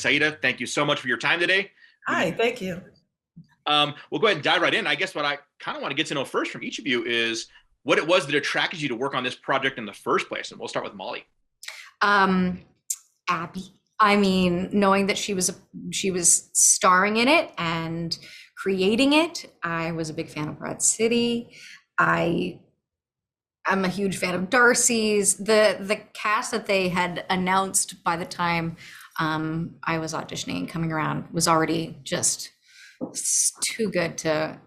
Saidah, thank you so much for your time today. Hi, thank you. We'll go ahead and dive right in. I guess what I kind of want to get to know first from each of you is what it was that attracted you to work on this project in the first place. And we'll start with Molly. Abby. I mean, knowing that she was starring in it and creating it. I was a big fan of Broad City. I'm a huge fan of Darcy's. The cast that they had announced by the time I was auditioning and coming around was already just too good to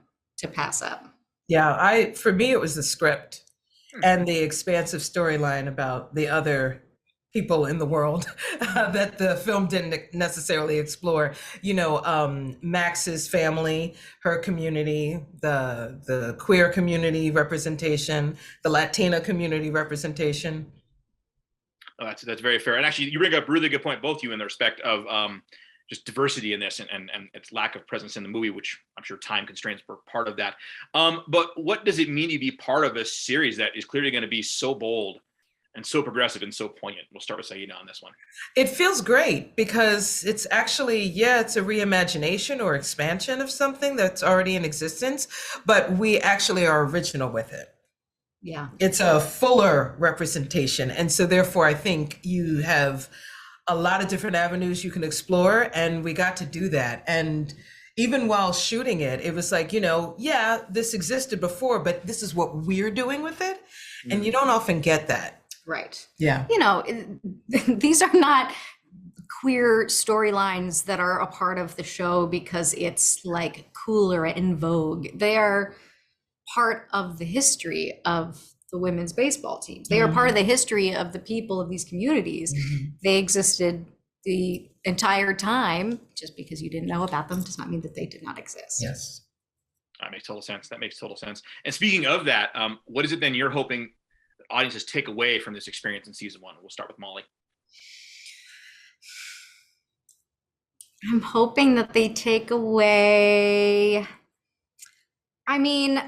pass up. Yeah, for me it was the script and the expansive storyline about the other people in the world that the film didn't necessarily explore. You know, Max's family, her community, the queer community representation, the Latina community representation. Oh, that's very fair. And actually, you bring up a really good point, both of you, in the respect of just diversity in this and its lack of presence in the movie, which I'm sure time constraints were part of that. But what does it mean to be part of a series that is clearly going to be so bold and so progressive and so poignant? We'll start with Saidah on this one. It feels great because it's actually, it's a reimagination or expansion of something that's already in existence, but we actually are original with it. Yeah. It's a fuller representation. And so therefore, I think you have a lot of different avenues you can explore, and we got to do that. And even while shooting it, it was like, this existed before, but this is what we're doing with it. And you don't often get that. Right. Yeah. These are not queer storylines that are a part of the show because it's like cool or in vogue. They are part of the history of the women's baseball team. They are part of the history of the people of these communities. They existed the entire time. Just because you didn't know about them does not mean that they did not exist. Yes. That makes total sense. And speaking of that, what is it then you're hoping audiences take away from this experience in season one? We'll start with Molly. I'm hoping that they take away, I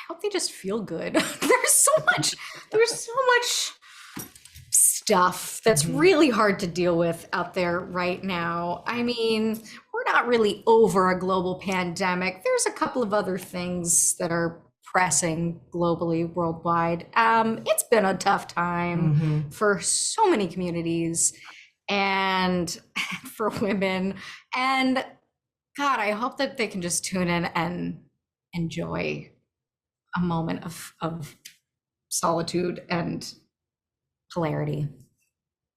hope they just feel good. There's so much stuff that's really hard to deal with out there right now. We're not really over a global pandemic. There's a couple of other things that are pressing globally, worldwide. It's been a tough time for so many communities and for women. And God, I hope that they can just tune in and enjoy a moment of solitude and hilarity.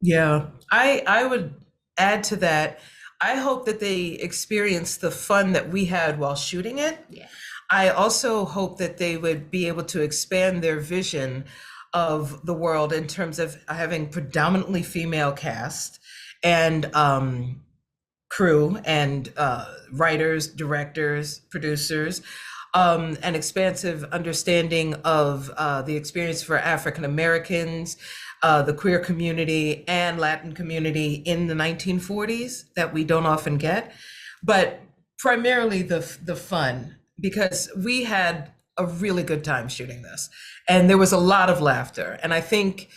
Yeah, I would add to that. I hope that they experience the fun that we had while shooting it. Yeah. I also hope that they would be able to expand their vision of the world in terms of having predominantly female cast and crew and writers, directors, producers, an expansive understanding of the experience for African Americans, the queer community and Latin community in the 1940s that we don't often get, but primarily the fun, because we had a really good time shooting this and there was a lot of laughter. And I think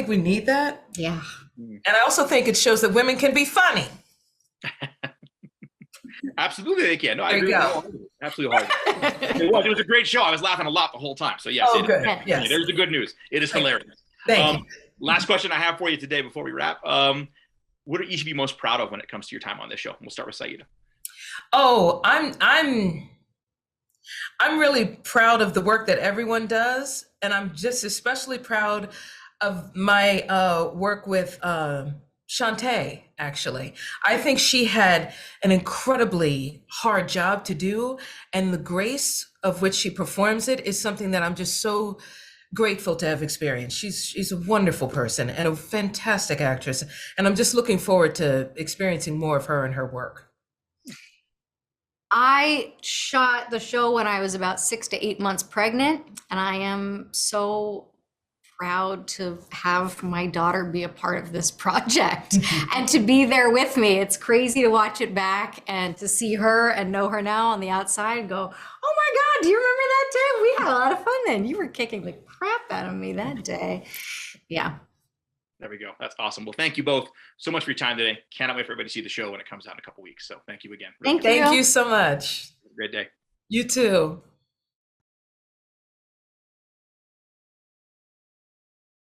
we need that. Yeah. And I also think it shows that women can be funny. Absolutely, they can. No, I agree. Absolutely hard. It was a great show. I was laughing a lot the whole time. So yes, Yes. There's the good news. It is hilarious. Thank you. Last question I have for you today before we wrap. What are each of you most proud of when it comes to your time on this show? We'll start with Saidah. Oh, I'm really proud of the work that everyone does, and I'm just especially proud of my work with Shantae, actually. I think she had an incredibly hard job to do, and the grace of which she performs it is something that I'm just so grateful to have experienced. She's a wonderful person and a fantastic actress, and I'm just looking forward to experiencing more of her and her work. I shot the show when I was about 6 to 8 months pregnant, and I am so proud to have my daughter be a part of this project and to be there with me. It's crazy to watch it back and to see her and know her now on the outside and go, oh my God, do you remember that day? We had a lot of fun then. You were kicking the crap out of me that day. Yeah. There we go. That's awesome. Well, thank you both so much for your time today. Cannot wait for everybody to see the show when it comes out in a couple weeks. So thank you again. Thank Thank you. you so much. Great day. You too.